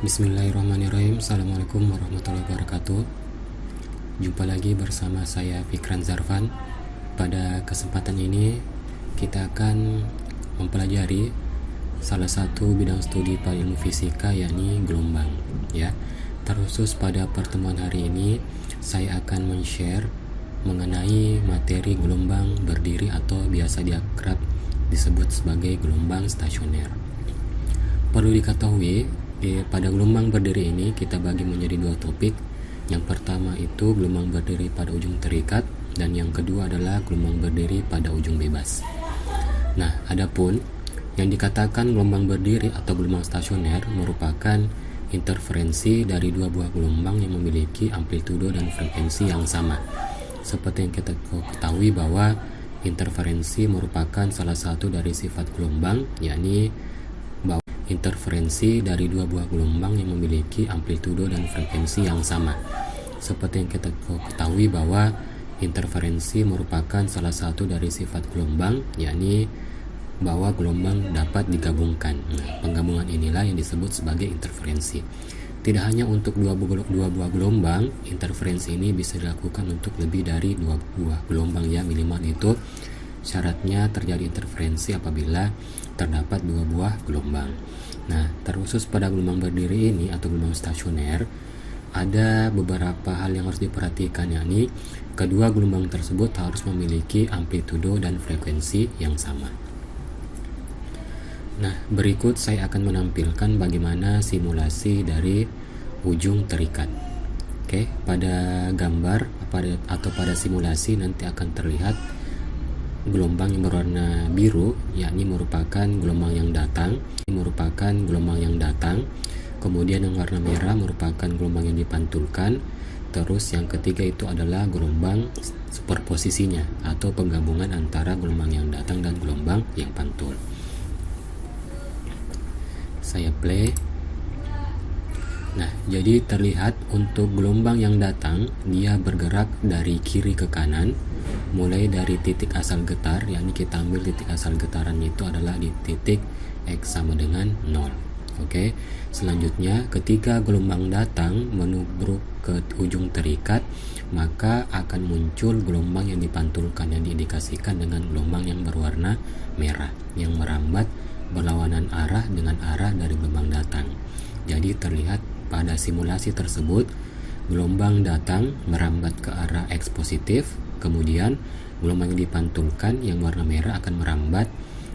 Bismillahirrahmanirrahim. Assalamualaikum warahmatullahi wabarakatuh. Jumpa lagi bersama saya Fikran Zarfan. Pada kesempatan ini kita akan mempelajari salah satu bidang studi pada ilmu fisika, yakni gelombang. Ya, terkhusus pada pertemuan hari ini saya akan men-share mengenai materi gelombang berdiri atau biasa diakrab disebut sebagai gelombang stasioner. Perlu diketahui, pada gelombang berdiri ini kita bagi menjadi dua topik. Yang pertama itu gelombang berdiri pada ujung terikat, dan yang kedua adalah gelombang berdiri pada ujung bebas. Nah, adapun yang dikatakan gelombang berdiri atau gelombang stasioner merupakan interferensi dari dua buah gelombang yang memiliki amplitudo dan frekuensi yang sama. Seperti yang kita ketahui bahwa interferensi merupakan salah satu dari sifat gelombang, yakni interferensi dari dua buah gelombang yang memiliki amplitudo dan frekuensi yang sama. Seperti yang kita ketahui bahwa interferensi merupakan salah satu dari sifat gelombang, yakni bahwa gelombang dapat digabungkan. Nah, penggabungan inilah yang disebut sebagai interferensi. Tidak hanya untuk dua buah gelombang, interferensi ini bisa dilakukan untuk lebih dari dua buah gelombang, ya, minimal itu syaratnya terjadi interferensi apabila terdapat dua buah gelombang. Nah, terkhusus pada gelombang berdiri ini atau gelombang stasioner, ada beberapa hal yang harus diperhatikan, yakni kedua gelombang tersebut harus memiliki amplitudo dan frekuensi yang sama. Nah, berikut saya akan menampilkan bagaimana simulasi dari ujung terikat. Oke, pada gambar atau pada simulasi nanti akan terlihat gelombang yang berwarna biru, yakni merupakan gelombang yang datang, kemudian yang warna merah merupakan gelombang yang dipantulkan, terus yang ketiga itu adalah gelombang superposisinya atau penggabungan antara gelombang yang datang dan gelombang yang pantul. Saya play. Nah, jadi terlihat untuk gelombang yang datang, dia bergerak dari kiri ke kanan, mulai dari titik asal getar, yakni kita ambil titik asal getarannya itu adalah di titik X sama dengan 0. Oke. Selanjutnya, ketika gelombang datang menubruk ke ujung terikat, maka akan muncul gelombang yang dipantulkan, yang diindikasikan dengan gelombang yang berwarna merah, yang merambat berlawanan arah dengan arah dari gelombang datang. Jadi terlihat pada simulasi tersebut, gelombang datang merambat ke arah X positif, kemudian gelombang yang dipantulkan yang warna merah akan merambat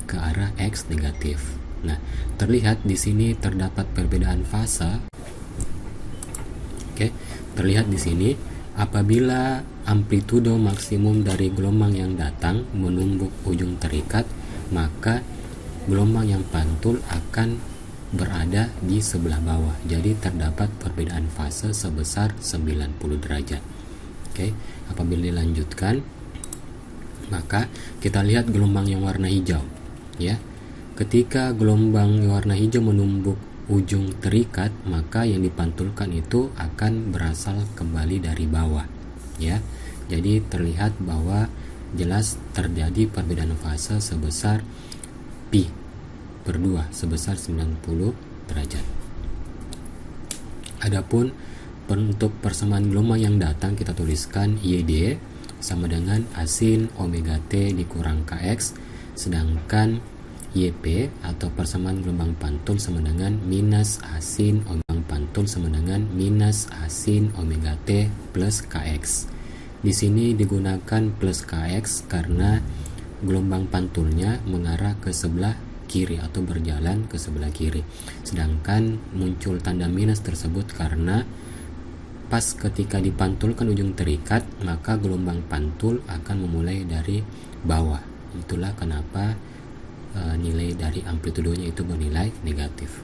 ke arah X negatif. Nah, terlihat di sini terdapat perbedaan fase. Oke, terlihat di sini apabila amplitudo maksimum dari gelombang yang datang menumbuk ujung terikat, maka gelombang yang pantul akan berada di sebelah bawah. Jadi terdapat perbedaan fase sebesar 90 derajat. Oke, apabila dilanjutkan, maka kita lihat gelombang yang warna hijau, ya. Ketika gelombang warna hijau menumbuk ujung terikat, maka yang dipantulkan itu akan berasal kembali dari bawah, ya. Jadi terlihat bahwa jelas terjadi perbedaan fase sebesar pi per 2 sebesar 90 derajat. Adapun untuk persamaan gelombang yang datang kita tuliskan YD sama dengan asin omega T dikurang KX, sedangkan YP atau persamaan gelombang pantul sama dengan minus asin gelombang pantul sama dengan minus asin omega T plus KX. Di sini digunakan plus KX karena gelombang pantulnya mengarah ke sebelah kiri atau berjalan ke sebelah kiri, sedangkan muncul tanda minus tersebut karena pas ketika dipantulkan ujung terikat, maka gelombang pantul akan memulai dari bawah. Itulah kenapa nilai dari amplitudonya itu bernilai negatif.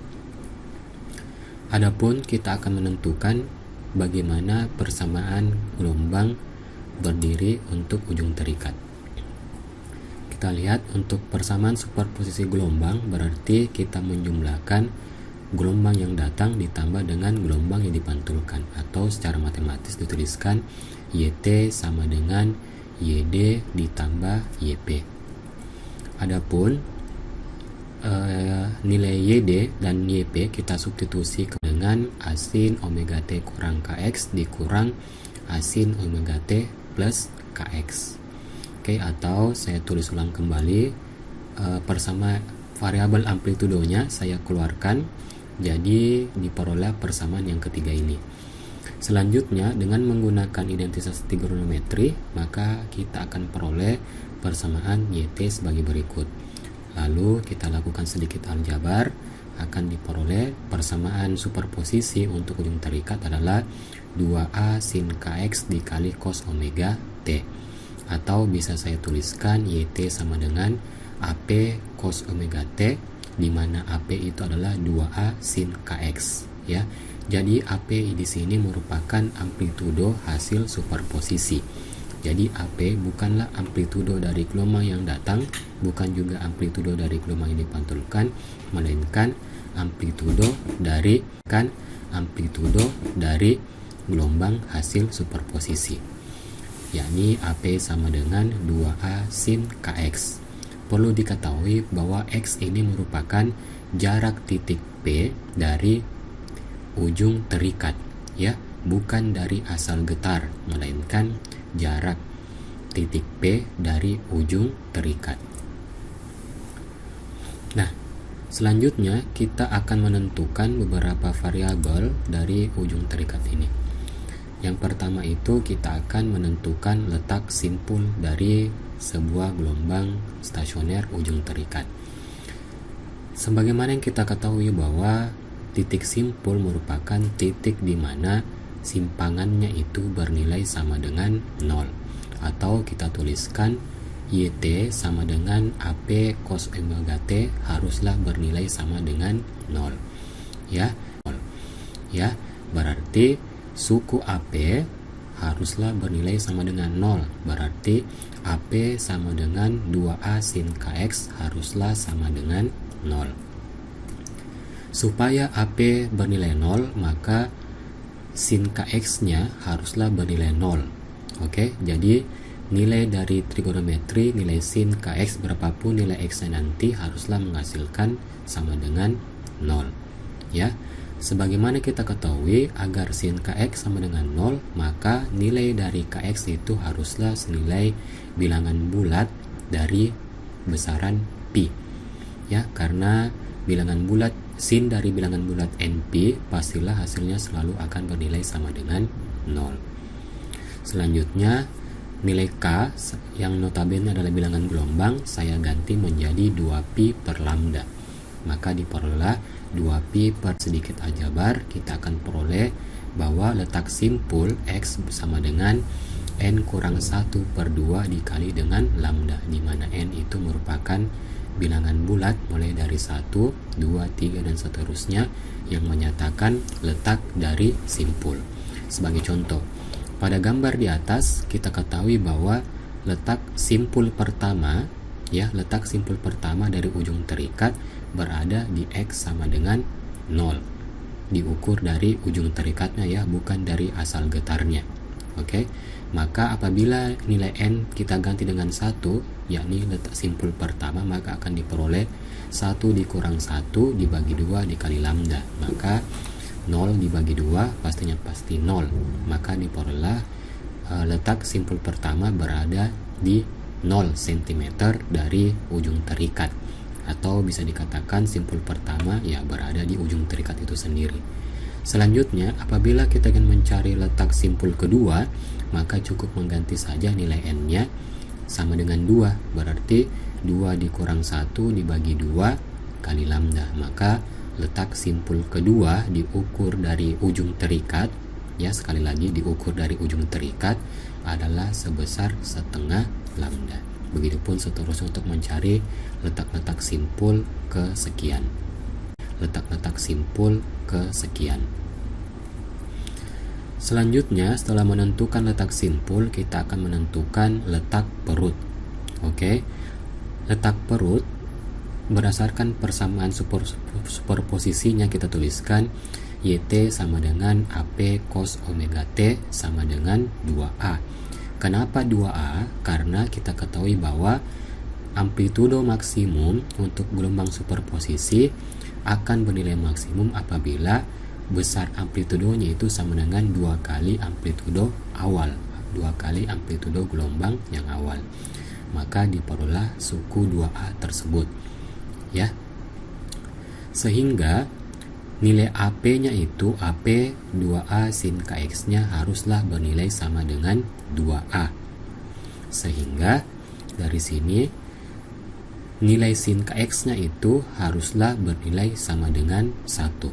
Adapun kita akan menentukan bagaimana persamaan gelombang berdiri untuk ujung terikat. Kita lihat untuk persamaan superposisi gelombang berarti kita menjumlahkan gelombang yang datang ditambah dengan gelombang yang dipantulkan, atau secara matematis dituliskan YT sama dengan YD ditambah YP. Adapun nilai YD dan YP kita substitusi dengan dengan A sin omega T kurang Kx dikurang A sin omega T plus Kx. Oke, atau saya tulis ulang kembali, persama variabel amplitudonya saya keluarkan, jadi diperoleh persamaan yang ketiga ini. Selanjutnya, dengan menggunakan identitas trigonometri, maka kita akan peroleh persamaan YT sebagai berikut. Lalu kita lakukan sedikit aljabar, akan diperoleh persamaan superposisi untuk ujung terikat adalah 2A sin Kx dikali cos omega T. Atau bisa saya tuliskan YT sama dengan AP cos omega T, di mana AP itu adalah 2A sin Kx, ya. Jadi AP di sini merupakan amplitudo hasil superposisi. Jadi AP bukanlah amplitudo dari gelombang yang datang, bukan juga amplitudo dari gelombang yang dipantulkan, melainkan amplitudo dari gelombang hasil superposisi, yakni AP sama dengan 2A sin Kx. Perlu diketahui bahwa X ini merupakan jarak titik P dari ujung terikat, ya, bukan dari asal getar, melainkan jarak titik P dari ujung terikat. Nah, selanjutnya kita akan menentukan beberapa variabel dari ujung terikat ini. Yang pertama itu kita akan menentukan letak simpul dari sebuah gelombang stasioner ujung terikat. Sebagaimana yang kita ketahui bahwa titik simpul merupakan titik di mana simpangannya itu bernilai sama dengan 0, atau kita tuliskan YT sama dengan AP cos omega T haruslah bernilai sama dengan 0, ya. Berarti suku AP haruslah bernilai sama dengan 0, berarti AP sama dengan 2A sin Kx haruslah sama dengan 0. Supaya AP bernilai 0, maka sin Kx-nya haruslah bernilai 0. Oke, jadi nilai dari trigonometri, nilai sin Kx berapapun nilai X-nya nanti haruslah menghasilkan sama dengan 0. Ya, sebagaimana kita ketahui, agar sin Kx sama dengan 0, maka nilai dari Kx itu haruslah senilai bilangan bulat dari besaran pi. Ya, karena bilangan bulat, sin dari bilangan bulat NP pastilah hasilnya selalu akan bernilai sama dengan 0. Selanjutnya, nilai K yang notabene adalah bilangan gelombang saya ganti menjadi 2pi per lambda. Maka diperoleh 2pi per sedikit aljabar, kita akan peroleh bahwa letak simpul X sama dengan N kurang 1 per 2 dikali dengan lambda, di mana N itu merupakan bilangan bulat mulai dari 1, 2, 3, dan seterusnya yang menyatakan letak dari simpul. Sebagai contoh, pada gambar di atas kita ketahui bahwa letak simpul pertama, ya, letak simpul pertama dari ujung terikat berada di X sama dengan 0. Diukur dari ujung terikatnya, ya, bukan dari asal getarnya. Oke, maka apabila nilai N kita ganti dengan 1, yakni letak simpul pertama, maka akan diperoleh 1 dikurang 1 dibagi 2 dikali lambda. Maka 0 dibagi 2 pastinya pasti 0. Maka diperoleh letak simpul pertama berada di 0 cm dari ujung terikat. Atau bisa dikatakan simpul pertama ya berada di ujung terikat itu sendiri. Selanjutnya, apabila kita ingin mencari letak simpul kedua, maka cukup mengganti saja nilai N-nya sama dengan 2. Berarti 2 dikurang 1 dibagi 2 kali lambda. Maka letak simpul kedua diukur dari ujung terikat, ya, sekali lagi diukur dari ujung terikat adalah sebesar setengah lambda. Begitupun seterusnya untuk mencari letak-letak simpul kesekian. Letak-letak simpul kesekian. Selanjutnya, setelah menentukan letak simpul, kita akan menentukan letak perut. Oke, letak perut berdasarkan persamaan superposisinya kita tuliskan YT sama dengan AP cos omega T sama dengan 2A. Kenapa 2A? Karena kita ketahui bahwa amplitudo maksimum untuk gelombang superposisi akan bernilai maksimum apabila besar amplitudonya itu sama dengan 2 kali amplitudo awal, 2 kali amplitudo gelombang yang awal. Maka diperolehlah suku 2A tersebut, ya. Sehingga nilai AP-nya itu AP 2A sin KX-nya haruslah bernilai sama dengan 2A. Sehingga dari sini nilai sin KX-nya itu haruslah bernilai sama dengan 1,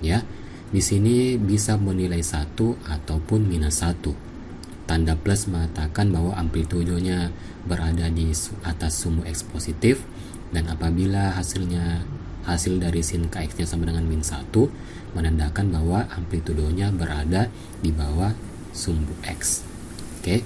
ya. Di sini bisa bernilai 1 ataupun minus 1. Tanda plus mengatakan bahwa amplitudonya berada di atas sumbu X positif, dan apabila hasil dari sin KX-nya sama dengan min 1, menandakan bahwa amplitudonya berada di bawah sumbu X. Oke.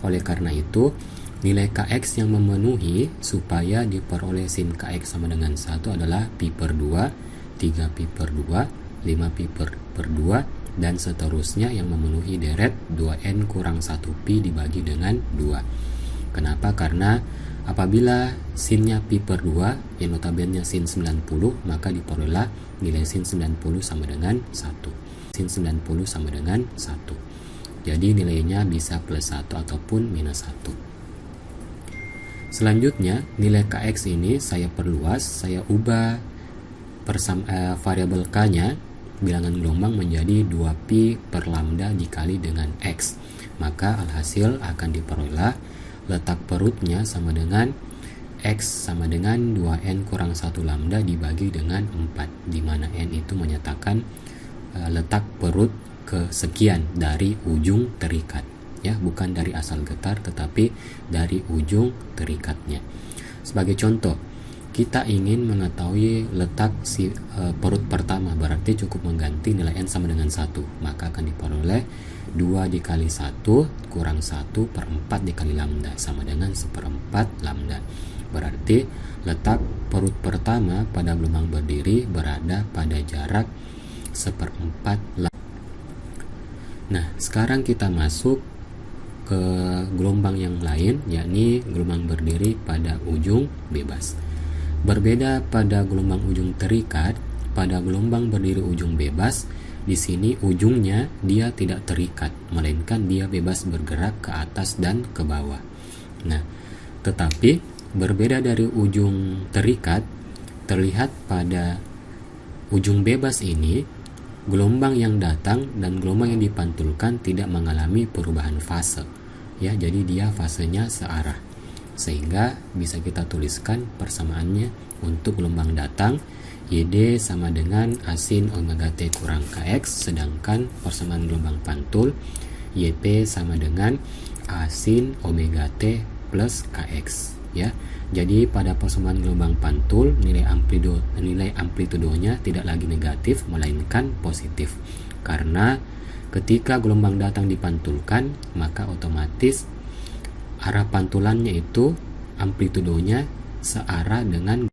Oleh karena itu, nilai KX yang memenuhi supaya diperoleh sin KX sama dengan 1 adalah pi per 2, 3 pi per 2, 5 pi per 2, dan seterusnya yang memenuhi deret 2n kurang 1 pi dibagi dengan 2. Kenapa? Karena apabila sinnya pi per 2 yang notabene sin 90, maka diperoleh nilai sin 90 sama dengan 1. Sin 90 sama dengan 1. Jadi nilainya bisa plus 1 ataupun minus 1. Selanjutnya, nilai KX ini saya perluas, saya ubah variabel K-nya, bilangan gelombang, menjadi 2pi per lambda dikali dengan X. Maka alhasil akan diperoleh letak perutnya sama dengan X sama dengan 2n kurang 1 lambda dibagi dengan 4, di mana n itu menyatakan letak perut kesekian dari ujung terikat, ya, bukan dari asal getar tetapi dari ujung terikatnya. Sebagai contoh, kita ingin mengetahui letak perut pertama, berarti cukup mengganti nilai n sama dengan 1, maka akan diperoleh 2 dikali 1 kurang 1 per 4 dikali lambda sama dengan 1/4 lambda. Berarti letak perut pertama pada gelombang berdiri berada pada jarak 1/4 lambda. Nah, sekarang kita masuk ke gelombang yang lain, yakni gelombang berdiri pada ujung bebas. Berbeda pada gelombang ujung terikat, pada gelombang berdiri ujung bebas, di sini ujungnya dia tidak terikat, melainkan dia bebas bergerak ke atas dan ke bawah. Nah, tetapi berbeda dari ujung terikat, terlihat pada ujung bebas ini, gelombang yang datang dan gelombang yang dipantulkan tidak mengalami perubahan fase, ya, jadi dia fasenya searah. Sehingga bisa kita tuliskan persamaannya untuk gelombang datang, YD sama dengan A sin omega T kurang KX, sedangkan persamaan gelombang pantul, YP sama dengan A sin omega T plus KX, ya. Jadi pada persamaan gelombang pantul, nilai amplitudonya tidak lagi negatif melainkan positif. Karena ketika gelombang datang dipantulkan, maka otomatis arah pantulannya itu amplitudonya searah dengan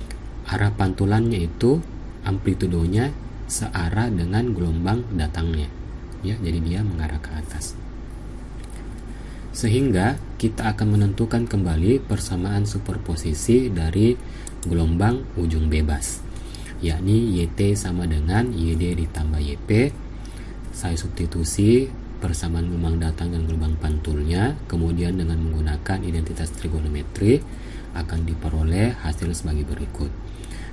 gelombang datangnya, ya, jadi dia mengarah ke atas. Sehingga kita akan menentukan kembali persamaan superposisi dari gelombang ujung bebas, yakni YT sama dengan YD ditambah YP. Saya substitusi persamaan gelombang datang dan gelombang pantulnya, kemudian dengan menggunakan identitas trigonometri akan diperoleh hasil sebagai berikut.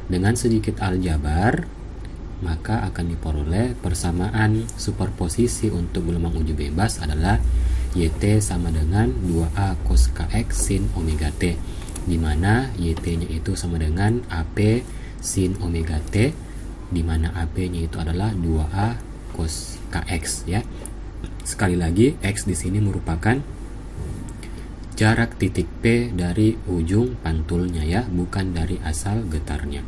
Dengan sedikit aljabar, maka akan diperoleh persamaan superposisi untuk gelombang ujung bebas adalah YT sama dengan 2A cos KX sin omega T, di mana YT-nya itu sama dengan AP sin omega T, di mana AP-nya itu adalah 2A cos KX, ya. Sekali lagi, X di sini merupakan jarak titik P dari ujung pantulnya, ya, bukan dari asal getarnya.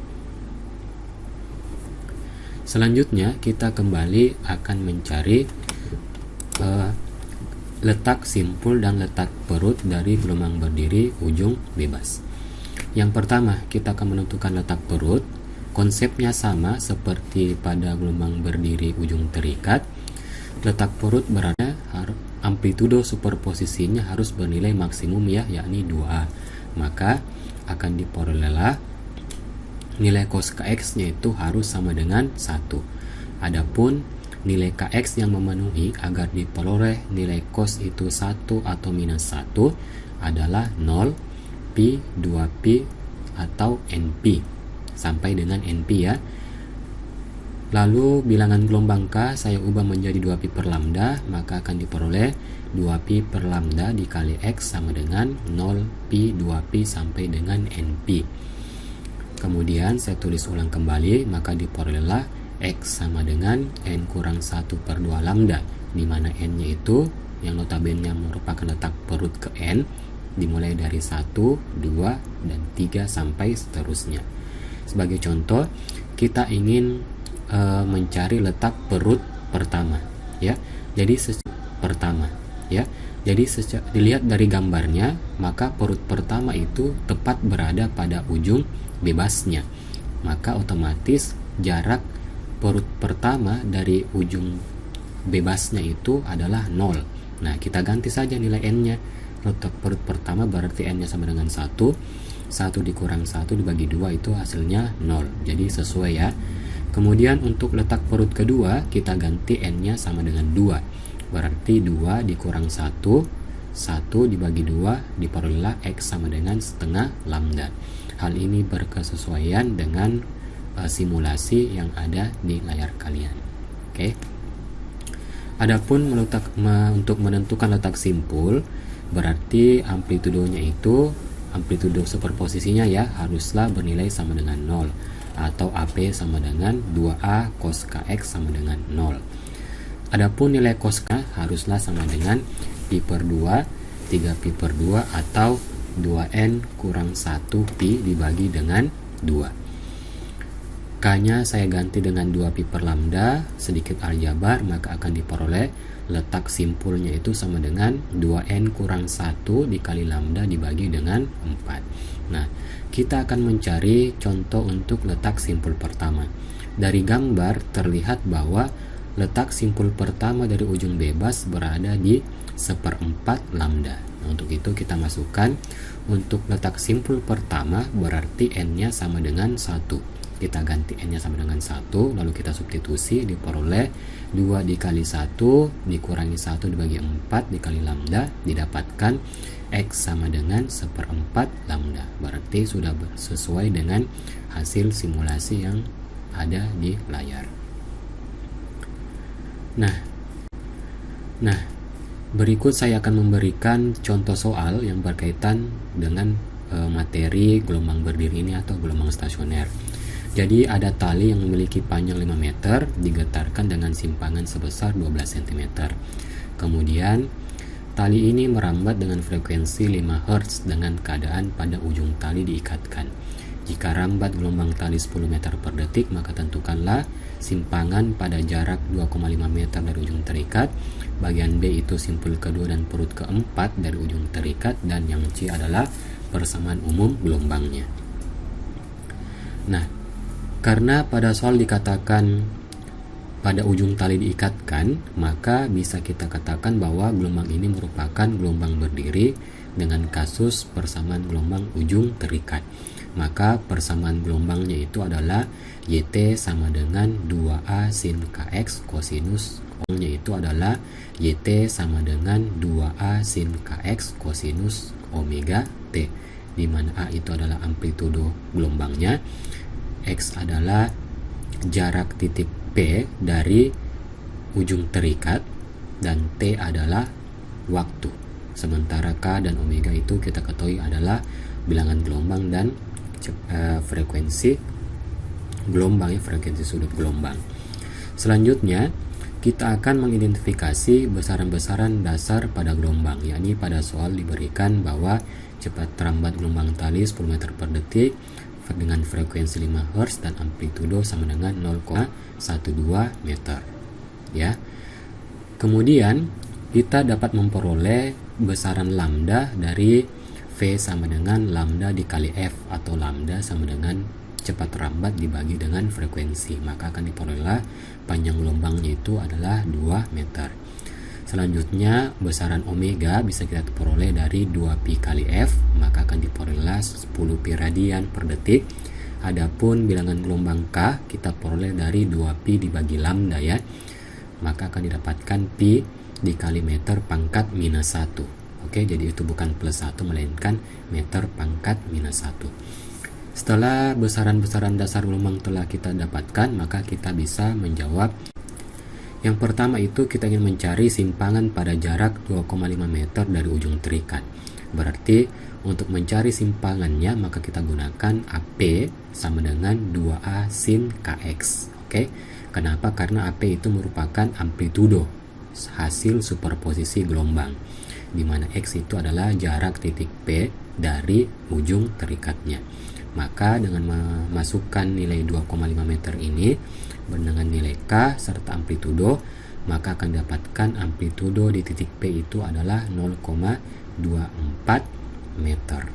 Selanjutnya kita kembali akan mencari letak simpul dan letak perut dari gelombang berdiri ujung bebas. Yang pertama, kita akan menentukan letak perut. Konsepnya sama seperti pada gelombang berdiri ujung terikat. Letak perut berada amplitudo superposisinya harus bernilai maksimum, ya, yakni 2A. Maka akan diperolehlah nilai cos KX nya itu harus sama dengan 1. Adapun nilai Kx yang memenuhi agar diperoleh nilai cos itu 1 atau minus 1 adalah 0, pi, 2pi, atau np sampai dengan np ya. Lalu bilangan gelombang K saya ubah menjadi 2pi per lambda, maka akan diperoleh 2pi per lambda dikali X sama dengan 0 pi 2pi sampai dengan np. Kemudian saya tulis ulang kembali, maka diperolehlah X sama dengan N kurang 1 per 2 lambda, di mana N nya itu yang notabene merupakan letak perut ke N, dimulai dari 1, 2, dan 3 sampai seterusnya. Sebagai contoh, kita ingin mencari letak perut pertama ya. Jadi pertama ya. Jadi dilihat dari gambarnya, maka perut pertama itu tepat berada pada ujung bebasnya. Maka otomatis jarak perut pertama dari ujung bebasnya itu adalah 0. Nah, kita ganti saja nilai N-nya. Letak perut pertama berarti N-nya sama dengan 1. 1 dikurang 1 dibagi 2 itu hasilnya 0. Jadi sesuai ya. Kemudian untuk letak perut kedua, kita ganti N-nya sama dengan 2. Berarti 2 dikurang 1, 1 dibagi 2, diperolehlah X sama dengan setengah lambda. Hal ini berkesesuaian dengan simulasi yang ada di layar kalian. Oke. Adapun untuk menentukan letak simpul, berarti amplitudonya itu, amplitudo superposisinya ya, haruslah bernilai sama dengan 0. Atau AP sama dengan 2A cos Kx sama dengan 0. Adapun nilai cos K haruslah sama dengan pi per 2, 3pi per 2, atau 2N kurang 1pi dibagi dengan 2. K-nya saya ganti dengan 2pi per lambda, sedikit aljabar, maka akan diperoleh letak simpulnya itu sama dengan 2N kurang 1 dikali lambda dibagi dengan 4. Nah, kita akan mencari contoh untuk letak simpul pertama. Dari gambar terlihat bahwa letak simpul pertama dari ujung bebas berada di 1/4 lambda. Nah, untuk itu kita masukkan untuk letak simpul pertama berarti N-nya sama dengan 1. Kita ganti N-nya sama dengan 1, lalu kita substitusi, diperoleh 2 dikali 1 dikurangi 1 dibagi 4 dikali lambda, didapatkan X sama dengan 1/4 lambda. Berarti sudah sesuai dengan hasil simulasi yang ada di layar. Nah, berikut saya akan memberikan contoh soal yang berkaitan dengan materi gelombang berdiri ini atau gelombang stasioner. Jadi ada tali yang memiliki panjang 5 meter digetarkan dengan simpangan sebesar 12 cm. Kemudian tali ini merambat dengan frekuensi 5 Hz dengan keadaan pada ujung tali diikatkan. Jika rambat gelombang tali 10 meter per detik, maka tentukanlah simpangan pada jarak 2,5 meter dari ujung terikat. Bagian B itu simpul kedua dan perut keempat dari ujung terikat, dan yang C adalah persamaan umum gelombangnya. Nah, karena pada soal dikatakan pada ujung tali diikatkan, maka bisa kita katakan bahwa gelombang ini merupakan gelombang berdiri dengan kasus persamaan gelombang ujung terikat. Maka persamaan gelombangnya itu adalah YT sama dengan 2A sin Kx kosinus O-nya itu adalah YT sama dengan 2A sin Kx kosinus omega T, di mana A itu adalah amplitudo gelombangnya, X adalah jarak titik P dari ujung terikat, dan T adalah waktu. Sementara K dan omega itu kita ketahui adalah bilangan gelombang dan frekuensi gelombang, ya, frekuensi sudut gelombang. Selanjutnya kita akan mengidentifikasi besaran-besaran dasar pada gelombang, yakni pada soal diberikan bahwa cepat rambat gelombang tali 10 meter per detik dengan frekuensi 5 Hz dan amplitudo sama dengan 0,12 meter, ya. Kemudian kita dapat memperoleh besaran lambda dari V sama dengan lambda dikali F, atau lambda sama dengan cepat rambat dibagi dengan frekuensi, maka akan diperoleh panjang gelombangnya itu adalah 2 meter. Selanjutnya besaran omega bisa kita peroleh dari 2pi kali F, maka akan diperoleh 10 pi radian per detik. Adapun bilangan gelombang K kita peroleh dari 2pi dibagi lambda, ya. maka akan didapatkan pi dikali meter pangkat minus 1. Oke, jadi itu bukan plus 1 melainkan meter pangkat minus 1. Setelah besaran-besaran dasar gelombang telah kita dapatkan, maka kita bisa menjawab. Yang pertama itu kita ingin mencari simpangan pada jarak 2,5 meter dari ujung terikat. Berarti untuk mencari simpangannya maka kita gunakan AP sama dengan 2A sin KX. Oke. Kenapa? Karena AP itu merupakan amplitudo hasil superposisi gelombang, di mana X itu adalah jarak titik P dari ujung terikatnya. Maka dengan memasukkan nilai 2,5 meter ini dengan nilai K serta amplitudo, maka akan dapatkan amplitudo di titik P itu adalah 0,24 meter.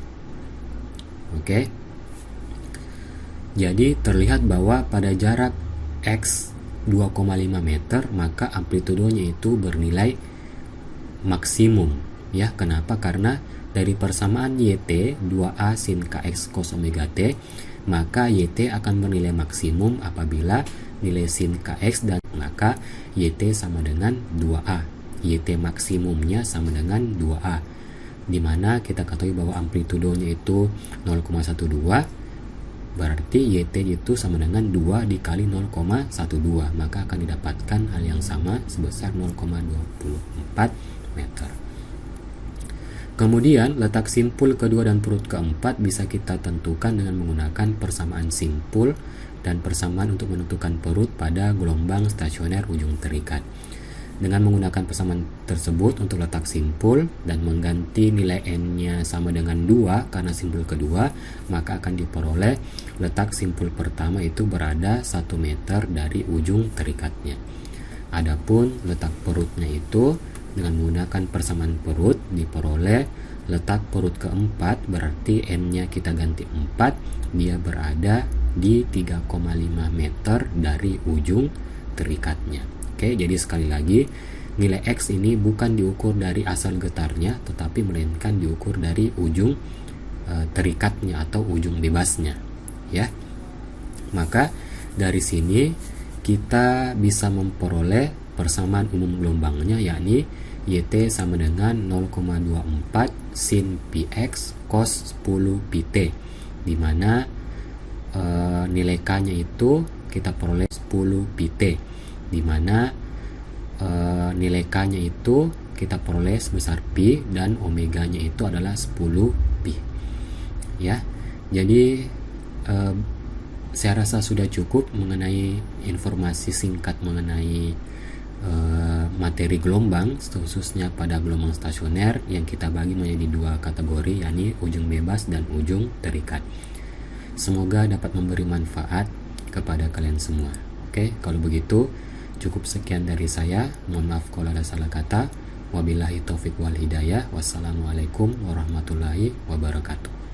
Oke. Jadi terlihat bahwa pada jarak X 2,5 meter maka amplitudonya itu bernilai maksimum. Ya, kenapa? Karena dari persamaan YT 2A sin KX cos omega T, maka YT akan bernilai maksimum apabila nilai sin KX dan maka YT sama dengan 2A. YT maksimumnya sama dengan 2A, dimana kita ketahui bahwa amplitudonya itu 0,12, berarti YT itu sama dengan 2 dikali 0,12, maka akan didapatkan hal yang sama sebesar 0,24 meter. Kemudian letak simpul kedua dan perut keempat bisa kita tentukan dengan menggunakan persamaan simpul dan persamaan untuk menentukan perut pada gelombang stasioner ujung terikat. Dengan menggunakan persamaan tersebut untuk letak simpul dan mengganti nilai N-nya sama dengan 2 karena simpul kedua, maka akan diperoleh letak simpul pertama itu berada 1 meter dari ujung terikatnya. Adapun letak perutnya itu dengan menggunakan persamaan perut diperoleh letak perut keempat, berarti N-nya kita ganti 4, dia berada di 3,5 meter dari ujung terikatnya. Oke, jadi sekali lagi nilai X ini bukan diukur dari asal getarnya, tetapi melainkan diukur dari ujung terikatnya atau ujung bebasnya, ya. Maka dari sini kita bisa memperoleh persamaan umum gelombangnya, yakni YT sama dengan 0,24 sin PX cos 10 PT, di mana nilai K-nya itu kita peroleh 10 PT, di mana nilai K-nya itu kita peroleh sebesar pi dan omeganya itu adalah 10 pi. Ya, jadi saya rasa sudah cukup mengenai informasi singkat mengenai materi gelombang, khususnya pada gelombang stasioner yang kita bagi menjadi dua kategori, yakni ujung bebas dan ujung terikat. Semoga dapat memberi manfaat kepada kalian semua. Oke, kalau begitu cukup sekian dari saya. Mohon maaf kalau ada salah kata. Wabillahi taufik wal hidayah. Wassalamualaikum warahmatullahi wabarakatuh.